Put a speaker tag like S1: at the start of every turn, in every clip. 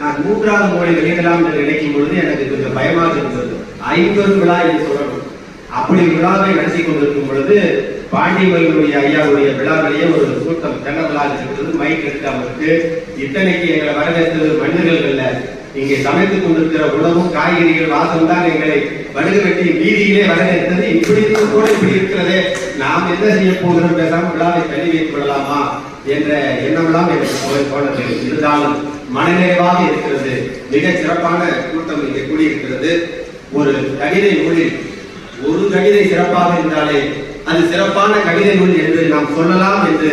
S1: நான் 3வது நூலை வெளியிடலாம் என்று நினைக்கும் பொழுது எனக்கு கொஞ்சம் பயமாக இருந்தது. 50 விழா என்று சொல்லணும். அப்படி விழாவை நடத்தி கொண்டிருக்கும் பொழுது பாண்டியவர்களுடைய ஐயாவுடைய விழாவிலேயே ஒரு கூட்டம் ஜன விழா இருக்கிறது. மைக் எடுக்காமருக்கு இத்தனைக்கு எங்களை வரவேற்றது மனிதர்கள் அல்ல, இங்கே சமைத்துக் கொண்டிருக்கிற உணவும் காய்கறிகள் வாசம் தான் எங்களை வடுகு வெட்டி வீதியிலே வரவேற்றது. இப்படி கூட இப்படி இருக்கிறதே, நாம் என்ன செய்ய போகிறோம், பேசாமல் விழாவை தள்ளி வைத்துக் கொள்ளலாமா என்ற எண்ணமெல்லாம் எனக்கு தோணது. இருந்தாலும் மனநிறைவாக இருக்கிறது. மிக சிறப்பான கூட்டம் இங்கே கூடியிருக்கிறது. ஒரு கவிதை நூலில் ஒரு கவிதை சிறப்பாக இருந்தாலே அது சிறப்பான கவிதை நூல் என்று நாம் சொல்லலாம் என்று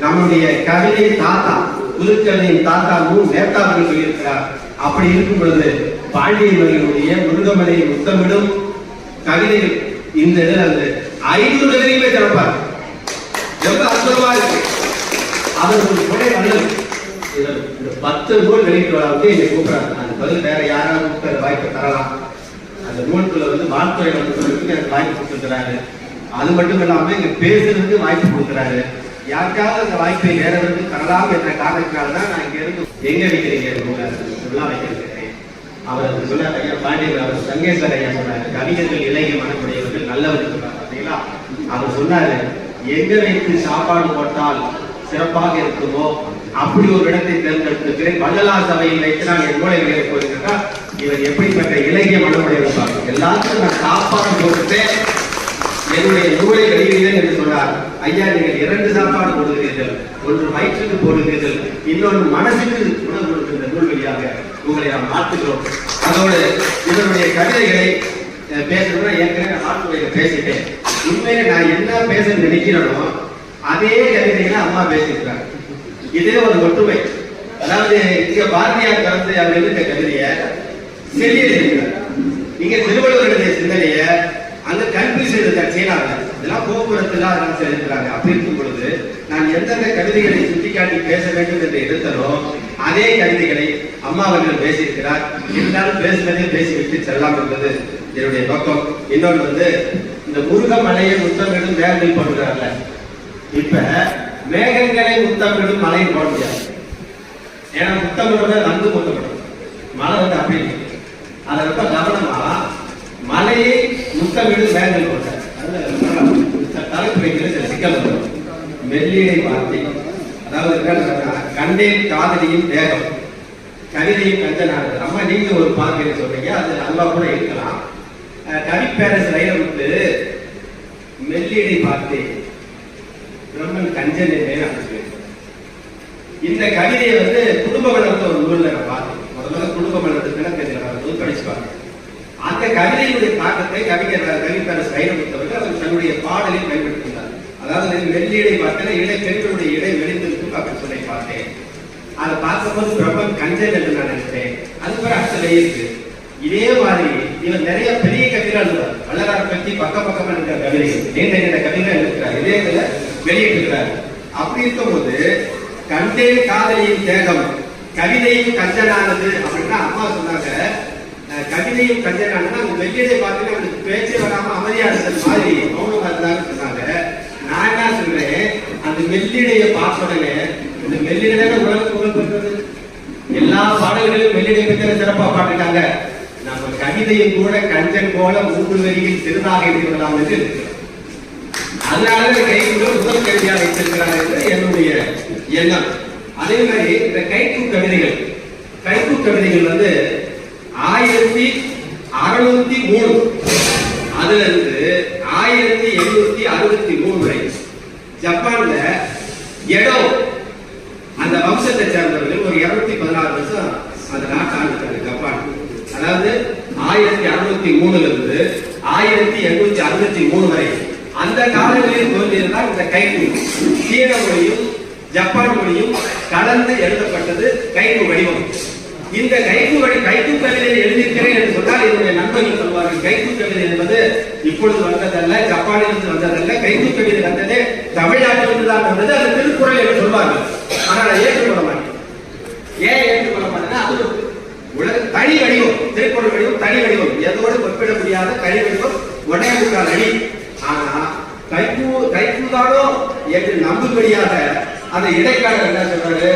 S1: நம்முடைய கவிதை தாத்தா, புதுக்கவிதையின் தாத்தா நேதா அவர்கள் சொல்லியிருக்கிறார். அப்படி இருக்கும் பொழுது பாண்டியவர்களுடைய முருகமலை முத்தமிடும் கவிதைகள் இந்த இதில் 500 கவிதையுமே சிறப்பா ரொம்ப அற்புதமா இருக்கு. அவர்கள் கொடை வல்லல் 10 நூல் வெளியிட்டு வரவுக்கு என்னை கூப்பிடுறாங்க. அது பதில் வேற யாராவது கூப்பிட்டு வாய்ப்பு தரலாம். அந்த நூல்குள்ள வாழ்த்துறை நடத்துறதுக்கு எனக்கு வாய்ப்பு கொடுத்துருக்கிறாரு. அது மட்டும் இல்லாம இங்க பேசுறதுக்கு வாய்ப்பு கொடுக்குறாரு. யாருக்காவது அந்த வாய்ப்பை நேரவருக்கு தரலாம் என்ற காரணத்தினால்தான் நான் இங்க இருந்து எங்க வைக்கிறீங்க வைக்கிறேன். அவர் சொன்னார் ஐயா பாண்டியர், அவர் சங்கேஸ்வர் ஐயா சொன்னாரு, கவிஞர்கள் இளைய மனக்குடையவர்கள் நல்லவர் சொன்னார் பார்த்தீங்களா. அவர் சொன்னாரு, எங்க வைத்து சாப்பாடு போட்டால் சிறப்பாக இருக்குமோ அப்படி ஒரு இடத்தை தேர்ந்தெடுத்திருக்கிறேன். வள்ளலார் சபையில் வைத்து நான் என் மூளை விளைய போயிருக்கா, இவர் எப்படிப்பட்ட இலக்கிய மனமுடையவர் பார்க்க எல்லாருக்கும் நான் சாப்பாடு போட்டுட்டேன், என்னுடைய நூலை வெளியிடுகிறேன் என்று சொன்னார். ஐயா, நீங்கள் 2 சாப்பாடு போடுகிறீர்கள், ஒன்று வயிற்றுக்கு போடுகிறீர்கள், இன்னொன்று மனசுக்கு உணவு கொடுக்கின்ற நூல் வழியாக உங்களை நாம் மாற்றுகிறோம். அதோடு இதனுடைய கவிதைகளை பேசணும்னா ஏற்கனவே ஆற்றுவையில பேசிட்டேன். உண்மையில நான் என்ன பேச நினைக்கிறேனோ அதே கவிதைகளை அம்மா பேசியிருக்காங்க. இதே ஒரு ஒற்றுமை. அதாவது இங்க பாரதியார் கலந்து அவர் எழுதிய கவிதைய செல்லிய எழுதினார். இங்க திருவள்ளுவர் எழுதிய சிந்தனைய அங்க கன்ஃபியூஸ் எழுதிட்டார் சீனாவில். இதெல்லாம் போக்குவரத்துல அதெல்லாம் செலுத்துறாங்க. அப்படி இருக்கும் பொழுது நான் எந்தெந்த கவிதைகளை சுட்டிக்காட்டி பேச வேண்டும் என்று எடுத்தனோ அதே கவிதைகளை அம்மா அவர்கள் பேசியிருக்கிறார். இருந்தாலும் பேசுவதே பேசிவிட்டு செல்லாம் என்பது என்னுடைய நோக்கம். இன்னொன்று இந்த முருகமலையை முத்தமிடும் மேகங்கள் போடுகிறார்ல, இப்ப மேகங்களை முத்தமிடும் மலையை போட முடியாது. ஏன்னா முத்தமிட வந்து முத்தமிடும் மழை அப்படி அதை ரொம்ப கவனமா மலையை முத்தமிடும் மேகங்கள் போட்டார். தலைப்பு வைக்கிறது சில சிக்கல் வரும். மெல்லிடை வார்த்தை, அதாவது கண்டேன் காதலியின் வேகம், கவிதையும் கஞ்சனானது. அம்மா நீங்க ஒரு பாக்கியம் சொல்றீங்க, அது நல்லா கூட இருக்கலாம். கவிப்பேரசு வைரமுத்து மெல்லிடை வார்த்தை பிரம்மன் கஞ்சன் இந்த கவிதையை குடும்ப வளர்த்த ஒரு நூல்ல நான் பார்த்தேன். முதல்ல குடும்ப வளர்த்து தினக்கதில் படிச்சு பார்த்தேன். அந்த கவிதையுடைய தாக்கத்தை கவிப்பேரசு வைரமுத்து அவர் தன்னுடைய பாடலில் பயன்படுத்தினார். அதாவது மெல்லிடை பார்த்தேன், இடை பெண்களுடைய இடை வெளிந்திருக்கும் அப்படி சொல்லி பார்த்தேன். அதை பார்க்கும்போது பிரம்மன் கஞ்சன் என்று நான் நினைத்தேன். அது பிறகு அடுத்த இருக்கு. இதே மாதிரி இவர் நிறைய பெரிய கவிதைகள் எழுதுவார். வள்ளலார் பற்றி பக்கம் இருக்கிற கவிதைகள், நீண்ட கவிதைகள் எழுதுகிறார். இதே இதுல வெளியிட்டிருக்கிறார். அப்படி இருக்கும்போது கண்டேன் காதலியின் தேகம் கவிதையும் கஞ்சனானது அப்படின்னா அம்மா சொன்னாங்க. கவிதையும் கஞ்சனானது அந்த வெள்ளியடை பார்த்தீங்கன்னா அவனுக்கு பேச்சே வராம அமைதியா இருந்தது மாதிரி மௌனமா இருந்தாங்க சொன்னாங்க. நான் என்ன சொல்றேன், அந்த மெல்லிடையை பார்ப்படனே இந்த மெல்லிடை உலகத்துக்கு பெற்றது. எல்லா பாடல்களையும் மெல்லிடை பெற்ற சிறப்பா பாட்டுட்டாங்க. நம்ம கவிதையும் கூட கஞ்சன் போல 3 வரியில் சிறுதாக இருக்கலாம் என்று இருக்கிறோம். அதனால கைக்குள்ள முதல் கவிதையாக வைத்திருக்கிறார் என்று என்னுடைய எண்ணம். அதே மாதிரி இந்த கைக்கு கவிதைகள் 1603 அதுல இருந்து 1863 வரை ஜப்பான்ல எடோ அந்த வம்சத்தை சேர்ந்தவர்கள் ஒரு 216 வருஷம் அந்த நாட்டை ஆண்டுட்டாங்க ஜப்பான். அதாவது 1603 இருந்து 1863 வரை அந்த காலங்களில் தோன்றியதுதான் இந்த கைக்கு. சீன மொழியும் ஜப்பான் மொழியும் கலந்து எழுதப்பட்டது கைக்கு வடிவம். இந்த கைக்கு கவிதையை எழுதியிருக்கிறேன் என்று சொன்னால் என்னுடைய நண்பர்கள் சொல்வார்கள், கைக்கு கவிதை என்பது இப்பொழுது வந்ததல்ல, ஜப்பானிலிருந்து வந்ததல்ல, கைக்கு கவிதை வந்ததே தமிழ்நாட்டிலிருந்து தான் வந்தது, அது திருக்குறள் என்று சொல்வார்கள். ஆனால் நான் ஏற்றுக்கொள்ள மாட்டேன். ஏன் ஏற்றுக்கொள்ள மாட்டேன்னா அது உலக தனி வடிவம், திருக்குறள் வடிவம் தனி வடிவம், எதோடு ஒப்பிட முடியாத தனி வடிவம், உடனே அடி. ஆனா கைக்கூதானோ என்று நம்பும்படியாக அந்த இடைக்காலர் என்ன சொல்றாரு,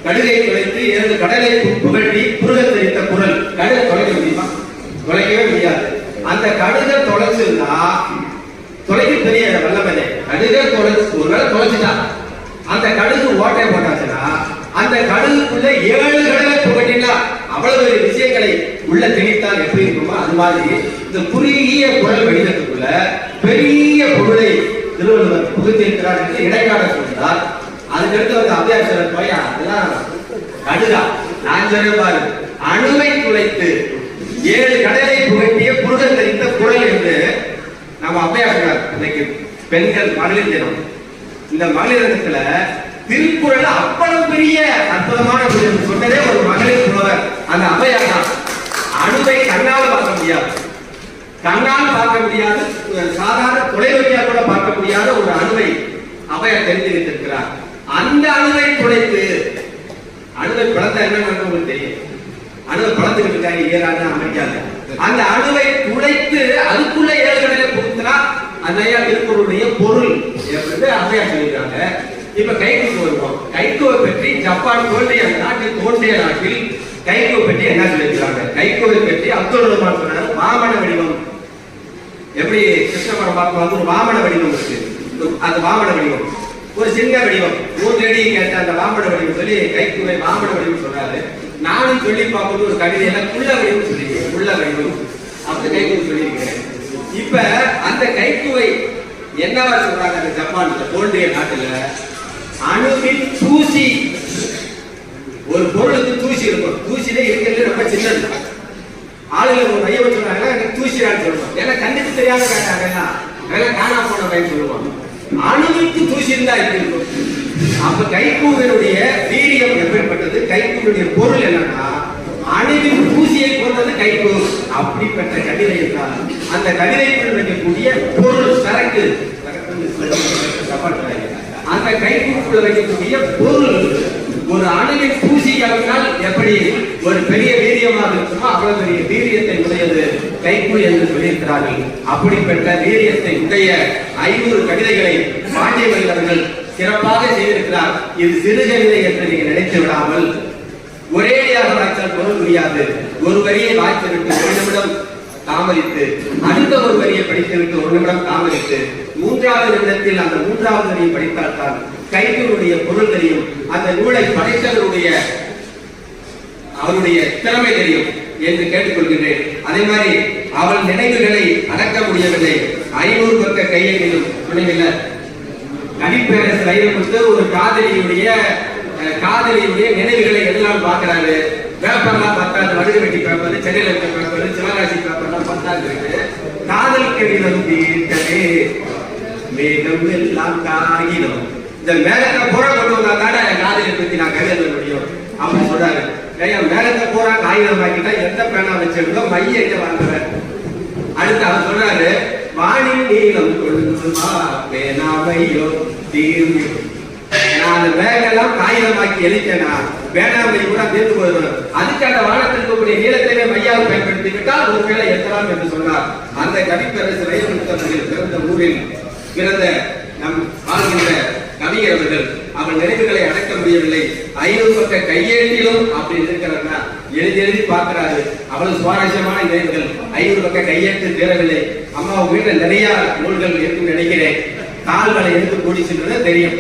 S1: கடுகை தொலைத்து 7 கடலை புகட்டி புருகத் தெரித்த குரல். கடுகை தொலைக்க முடியுமா? தொலைக்கவே முடியாது. அந்த கடுகை தொலைச்சிருந்தா தொலைக்க பெரிய வல்லமனே. கடுகை தொலைச்சு ஒருவேளை தொலைச்சுட்டா அந்த கடுகு ஓட்டை போட்டாச்சுன்னா அந்த கடுகுக்குள்ள 7 கடலை புகட்டினா அவ்வளவு பெரிய விஷயங்களை உள்ள திணித்தால் எப்படி இருக்குமோ அது மாதிரி இந்த குறுகிய குரல் வடிவத்துக்குள்ள பெரிய பொருளை திருவள்ளுவர் புகுத்திருக்கிறார் என்று இடைக்கால சொல்றார். அதுக்கடுத்து வந்து அபியாசர் போய் அதெல்லாம் கடுகா நான் சொல்லுவாரு அணுவை துளைத்து 7 கடலை புகட்டிய புருகத் தெரிந்த குரல் என்று நம்ம அபியாசர். இன்னைக்கு பெண்கள் மகளிர் தினம். இந்த மகளிர் தினத்துல திருக்குறள் அவ்வளவு பெரிய அற்புதமான சொன்னதே ஒரு மகளிர் புலவர் அந்த அவையார் தான். அணுவை கண்ணால் பார்க்க முடியாது, கண்ணால் பார்க்க முடியாது, சாதாரண தொலைநோக்கியால் கூட பார்க்க முடியாத ஒரு அணுவை அவையார் தெரிந்து வைத்திருக்கிறார். அந்த அணுவை துளைத்து அணுவை பிளந்த என்ன உங்களுக்கு தெரியும். அணுவை பழத்துக்கிட்டு இருக்காங்க ஏறாது அமைக்காது. அந்த அணுவை துளைத்து அதுக்குள்ள 7 கடலை புகுத்தினா அந்த திருக்குறளுடைய பொருள் என்று அவையார் சொல்லியிருக்காங்க. இப்ப கைக்குக்கு வருவோம். கைக்குவை பற்றி ஜப்பான் தோன்றிய நாட்டில் தோன்றிய நாட்டில் கைக்குவை பற்றி என்ன சொல்லியிருக்கிறாங்க? கைக்குவை பற்றி அப்துல் ரஹ்மான் சொன்னார் வாமன வடிவம். எப்படி கிருஷ்ண பரமாத்மா வந்து ஒரு வாமன வடிவம் இருக்கு. அந்த வாமன வடிவம் ஒரு சின்ன வடிவம் 3 அடி கேட்ட அந்த வாமன வடிவம் சொல்லி கைக்குவை வாமன வடிவம் சொல்றாரு. நானும் சொல்லி பார்க்கும்போது ஒரு கவிதையில குள்ள வடிவம் சொல்லியிருக்கேன். குள்ள வடிவம் அப்படி கைக்குவை சொல்லியிருக்கிறேன். இப்ப அந்த கைக்குவை என்னவா சொல்றாங்க? அந்த ஜப்பான்ல தோன்றிய நாட்டுல அணுவின் தூசி, ஒரு பொருளுக்கு தூசி இருக்கும். தூசிலே இருக்கிறது ரொம்ப சின்னது. ஆளுநர் ஒரு ஐயவ சொன்னாங்க தூசியான்னு சொல்லுவோம். ஏன்னா கண்ணுக்கு தெரியாத அதெல்லாம் காணா போன பையன் சொல்லுவாங்க. அணுவிற்கு தூசி இருந்தா இருக்கும். அப்ப கைக்கூவனுடைய வீரியம் எப்படிப்பட்டது? கைக்கூவனுடைய பொருள் என்னன்னா அணுவின் தூசியை கொண்டது கைக்கூ. அப்படிப்பட்ட கவிதை என்றால் அந்த கவிதைக்குள் வைக்கக்கூடிய பொருள் சரக்கு, அந்த கைக்குள்ள வைக்கக்கூடிய பொருள் ஒரு அணுவின் தூசி கலந்தால் எப்படி ஒரு பெரிய வீரியமாக இருக்குமோ அவ்வளவு பெரிய வீரியத்தை உடையது கைக்கு என்று சொல்லியிருக்கிறார்கள். அப்படிப்பட்ட வீரியத்தை உடைய 500 கவிதைகளை பாண்டியமல்லி அவர்கள் சிறப்பாக செய்திருக்கிறார். இது சிறு கவிதை என்று நீங்கள் நினைத்து விடாமல் ஒரேடியாக வாய்த்தால் பொருள் முடியாது. ஒரு வரியை வாய்த்து விட்டு 1 நிமிடம் தாமதித்து அடுத்த ஒரு வரியை படித்துவிட்டு 1 நிமிடம் தாமதித்து 3வது நிமிடத்தில் அந்த 3வது வரியை படித்தால் தான் கைக்குடைய பொருள் தெரியும். அந்த நூலை படைத்தவருடைய அவருடைய திறமை தெரியும் என்று கேட்டுக்கொள்கிறேன். அதே மாதிரி அவள் நினைவுகளை அடக்க முடியவில்லை. 500 பக்க கையெழுத்திலும் துணைவில்லை. கவிப்பேரரசு வைரமுத்து ஒரு காதலியுடைய நினைவுகளை எல்லாம் பார்க்கிறாரு. பேப்பர்லாம் பத்தாது, வடுகு வெட்டி பேப்பர், சென்னையில் இருக்க பேப்பர், சிவகாசி பேப்பர்லாம் பத்தாது இருக்கு. காதல் கடிதம் தீர்க்கவே மேகம் எல்லாம் காகிதம். இந்த மேகத்தை பூரா கொண்டு வந்தா தானே காதலை பத்தி நான் கவிதை எழுத முடியும் அப்படின்னு சொல்றாரு. மேகத்தை பூரா காகிதம் ஆக்கிட்டா எந்த பேனா வச்சிருந்தோ மைய வாங்குறாரு. அடுத்து அவர் சொல்றாரு வானின் நீளம் கொள்ளுமா பேனாமையோ தீர்வு. நான் அந்த மேகெல்லாம் காகிதமாக்கி எழுத்தேனா பேனாமை கூட தீர்ந்து போயிடும். அதுக்கு அந்த வானத்தில் இருக்கக்கூடிய நீளத்தையே மையாவை பயன்படுத்தி விட்டால் ஒரு வேலை ஏற்றலாம் என்று சொன்னார். அந்த கவிப்பேரரசு வைரமுத்தவர்கள் பிறந்த ஊரில் பிறந்த நம் வாழ்கின்ற கவிஞர் அவர்கள் அவன் நினைவுகளை அடக்க முடியவில்லை. 500 பக்க கையெழுத்திலும் அப்படி இருக்கிறார். எழுதி பார்க்கிறாரு. அவ்வளவு சுவாரஸ்யமான நினைவுகள். 500 பக்க கையெழுத்து தேரவில்லை. அம்மா வீட்டில் நிறைய நூல்கள் இருக்குன்னு நினைக்கிறேன். கால்களை எடுத்து கூடி சென்றது தெரியும்.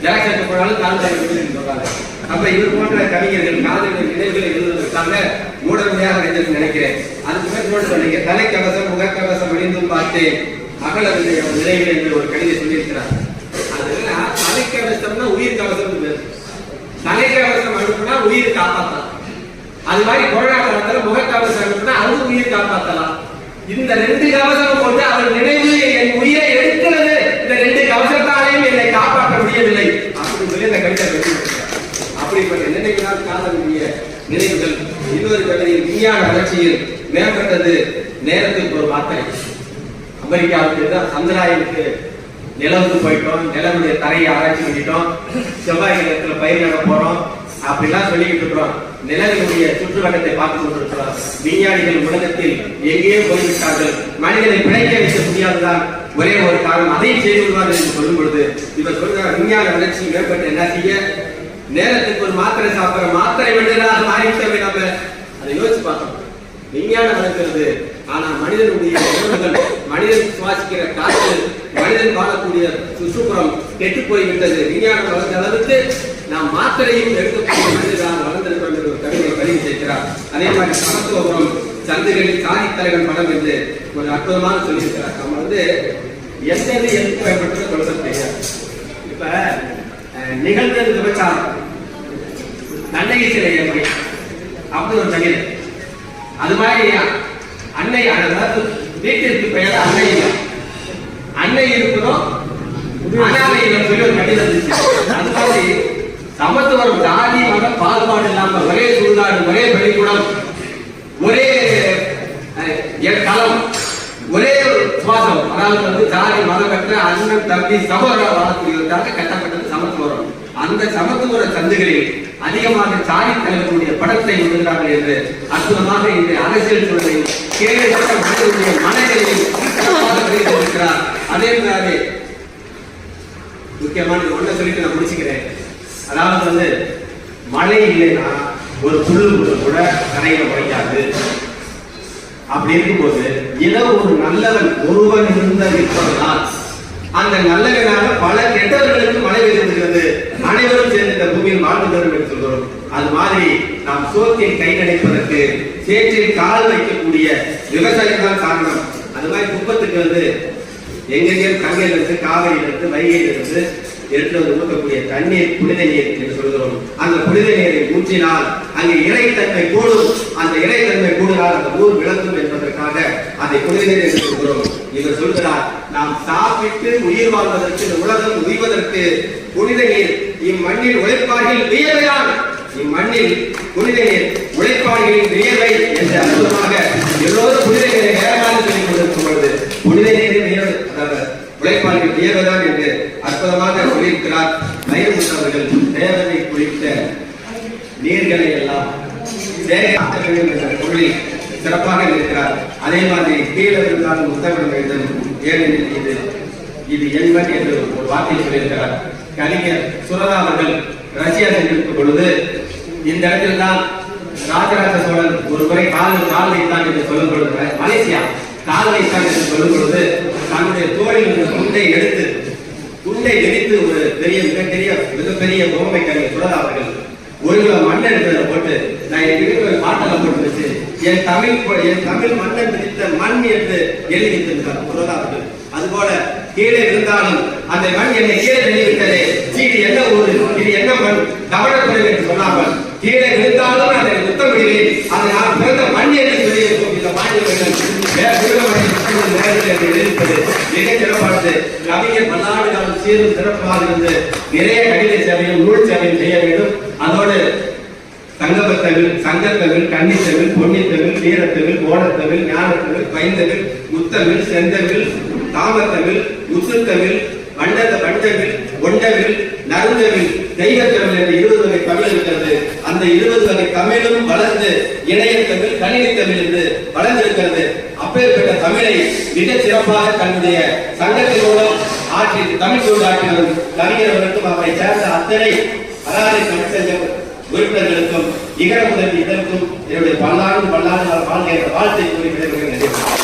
S1: ஜலசேட்டு போனாலும் கால்களை எடுத்து சொல்றாங்க. அப்ப இவர் போன்ற கவிஞர்கள் காதலின் நினைவுகளை எழுதுவதற்காக மூடமையாக நினைக்கிறேன். அதுக்கு மேல் நோட்டு சொன்னீங்க தலைக்கவசம் முகக்கவசம் அணிந்தும் பார்த்தேன் மகளருடைய நினைவில் என்று ஒரு கவிதை சொல்லியிருக்கிறார். தலைக்கவசம்னா உயிர் கவசம். தலைக்கவசம் அனுப்புனா உயிர் காப்பாற்றலாம். அது மாதிரி கொரோனா காலத்துல முகக்கவசம் அனுப்புனா அது உயிர் காப்பாற்றலாம். இந்த 2 கவசம் கொண்டு அவர் நினைவு என் உயிரை எடுக்கிறது. இந்த 2 கவசத்தாலையும் என்னை காப்பாற்ற முடியவில்லை அப்படின்னு சொல்லி இந்த கவிதை சொல்லியிருக்கிறார். அப்படிப்பட்ட நினைவுதான் காதலுடைய நினைவுகள். இன்னொரு கவிதையில் விஞ்ஞான வளர்ச்சியில் மேம்பட்டது நேரத்துக்கு ஒரு மாத்திரை. அமெரிக்காவுக்கு தான் சந்திராயனுக்கு நிலவுக்கு போயிட்டோம், நிலவுடைய தரையை ஆராய்ச்சி பண்ணிட்டோம், செவ்வாய் நிலத்துல பயிர் நட போறோம் அப்படிலாம் சொல்லிக்கிட்டு இருக்கிறோம். நிலவினுடைய சுற்றுவட்டத்தை பார்த்து கொண்டிருக்கிறோம். விஞ்ஞானிகள் உலகத்தில் எங்கேயோ போய்விட்டார்கள். மனிதனை பிழைக்க வைக்க முடியாதுதான் ஒரே ஒரு காரணம். அதை செய்து விடுவார்கள் என்று சொல்லும் பொழுது இவர் சொல்ற விஞ்ஞான வளர்ச்சி மேம்பட்டு என்ன செய்ய நேரத்துக்கு ஒரு மாத்திரை சாப்பிடுற மாத்திரை மனிதனாக மாறிவிட்டோமே. நம்ம அதை யோசிச்சு பார்த்தோம். விஞ்ஞானம் வளர்க்கிறது, ஆனா மனிதனுடைய உணவுகள், மனிதன் சுவாசிக்கிற காற்று, மனிதன் வாழக்கூடிய சுற்றுப்புறம் கெட்டு போய்விட்டது. விஞ்ஞானம் வளர்ந்த அளவுக்கு நாம் மாத்திரையும் எடுக்கக்கூடிய மனிதனாக வளர்ந்திருக்கிறோம் என்று ஒரு கவிதை பதிவு செய்கிறார். அதே மாதிரி சமத்துவபுரம் சந்துகளில் சாதித்தலைவன் படம் என்று ஒரு அற்புதமாக சொல்லியிருக்கிறார். நம்ம எந்த எதுக்கு பயன்படுத்த சொல்றது தெரியாது. இப்ப நிகழ்ந்தது விபச்சாரம், கண்ணகி சிலை எப்படி அப்படி ஒரு தண்ணீர், அது மாதிரி அன்னை, அதாவது வீட்டிற்கு பெயர் அன்னை இல்லை, அன்னை இருக்கிறோம் அனாதை இல்லம் சொல்லி ஒரு கடிதம் இருந்துச்சு. அது மாதிரி சமத்துவம் ஜாதி மத பாகுபாடு இல்லாம ஒரே சுடுகாடு, ஒரே பள்ளிக்கூடம், ஒரே களம், ஒரே சுவாசம், அதாவது ஜாதி மதம் கற்ற அண்ணன் தம்பி சகோதரர் வாழக்கூடியவர்களாக கட்டப்பட்டது சமத்துவம். அந்த சமத்துவ சந்துகளில் அதிகமாக சாதி தலைவர்களுடைய படத்தை விடுகிறார்கள் என்று அற்புதமாக இந்த அரசியல் சூழலை கேள்விப்பட்ட மக்களுடைய மனநிலையில் இருக்கிறார். அதே மாதிரி முக்கியமான ஒன்றை சொல்லிட்டு நான் முடிச்சுக்கிறேன். அதாவது மழை இல்லைன்னா ஒரு புல்லு கூட கரையில உடைக்காது. அப்படி இருக்கும்போது ஏதோ ஒரு நல்லவன் ஒருவன் இருப்பதனால் அந்த நல்லவனால பல கெட்டவர்களுக்கு மழை பெய்திருக்கிறது. அனைவரும் சேர்ந்து இந்த பூமியில் வாழ்ந்துகிறோம் என்று சொல்கிறோம். அது மாதிரி நாம் சோற்றில் கை நடைப்பதற்கு சேற்றில் கால் வைக்கக்கூடிய விவசாயம் தான் காரணம். அது மாதிரி குப்பத்துக்கு எங்கெங்கே கங்கையில இருந்து, காவிரியில இருந்து, வைகையில இருந்து எடுத்து ஊற்றக்கூடிய தண்ணீர் புனித நீர் என்று சொல்கிறோம். அந்த புனித நீரை ஊற்றினால் அங்கே இறைத்தன்மை கூடும். அந்த இறைத்தன்மை கூடினால் அந்த ஊர் விளக்கும் என்பதற்காக அதை புனித நீர் என்று சொல்கிறோம். இவர் சொல்கிறார், நாம் சாப்பிட்டு உயிர் வாழ்வதற்கு, இந்த உலகம் உய்வதற்கு புனித நீர் இம்மண்ணில் உழைப்பார்கள் வியர்வைதான். இம்மண்ணில் புனித நீர் உழைப்பாளிகளின் வியர்வை என்று அற்புதமாக எல்லோரும் புனித நீரை வேறமாக சொல்லிக் கொண்டிருக்கும் பொழுது புனித நீரின் உழைப்பாளிகள் வியர்வைதான் என்று அற்புதமாக சொல்லியிருக்கிறார். வைரமுத்தவர்கள் தேவனை குறித்த நீர்களை எல்லாம் என்ற பொருளில் சிறப்பாக இருக்கிறார். அதே மாதிரி கீழே இருந்தாலும் முத்தமிழ் எழுதணும், ஏனெனில் இது என்பன் என்று ஒரு வார்த்தை சொல்லியிருக்கிறார். கலைஞர் சுரதா அவர்கள் ரஷ்யா சென்றிருக்கும் பொழுது இந்த இடத்தில் தான் ராஜராஜ சோழன் ஒரு முறை கால் வைத்தான் என்று சொல்லும் பொழுது, மலேசியா கால் வைத்தான் என்று சொல்லும் பொழுது தன்னுடைய தோளில் உள்ள துண்டை வெடித்து ஒரு மிகப்பெரிய பொம்மை கலைஞர் சுரதா அவர்கள் ஒரு கிலோ மண் எடுத்ததை போட்டு நான் என் வீட்டுல பாட்டெல்லாம் போட்டு வச்சு என் தமிழ் மண்ணை பிடித்த மண் என்று எழுதி வைத்திருந்தார் சுரதா அவர்கள். அதுபோல கீழே இருந்தாலும் அந்த மண் என்னை கீழே வெளியிட்டதே, இது என்ன ஊரு, இது என்ன மண், கவனக்குறைவு என்று சொல்லாமல் கீழே இருந்தாலும் அதை முத்தமிடுவேன், அதை நான் பிறந்த மண் என்று சொல்லியிருக்கும். இந்த மாநிலங்கள் எழுதிப்பது மிக சிறப்பானது. கவிஞர் பல்லாண்டு காலம் சீரும் சிறப்பாக இருந்து நிறைய கவிதை சேவையும் நூல் சேவையும் செய்ய வேண்டும். அதோடு சங்கபத்தமிழ், சங்கத்தமிழ், கன்னித்தமிழ், பொன்னித்தமிழ், வீரத்தமிழ், ஓடத்தமிழ், ஞானத்தமிழ், பைந்தமிழ், முத்தமிழ், செந்தமிழ், தாமத்தமிழ், முத்துத்தமிழ், வண்டமிழ், ஒண்டமிழ், நறுந்தமிழ், தெய்வத்தமிழ் என்ற 20 வகை தமிழ் இருக்கிறது. அந்த 20 வகை தமிழும் வளர்ந்து இணையத்தமிழ், கணினி தமிழ் என்று வளர்ந்திருக்கிறது. அப்பேற்பட்ட தமிழை மிக சிறப்பாக தன்னுடைய சங்கத்தின் மூலம் தமிழ் தொண்டு ஆற்றினரும் கவிஞர்களுக்கும் அவரை சேர்ந்த அத்தனை அராதை தமிழ்ச்சங்க உறுப்பினர்களுக்கும் இகர முதல் இதற்கும் என்னுடைய பல்லாண்டு வாழ்க்கை வாழ்த்தை கூறி விடைபெறுகிறேன்.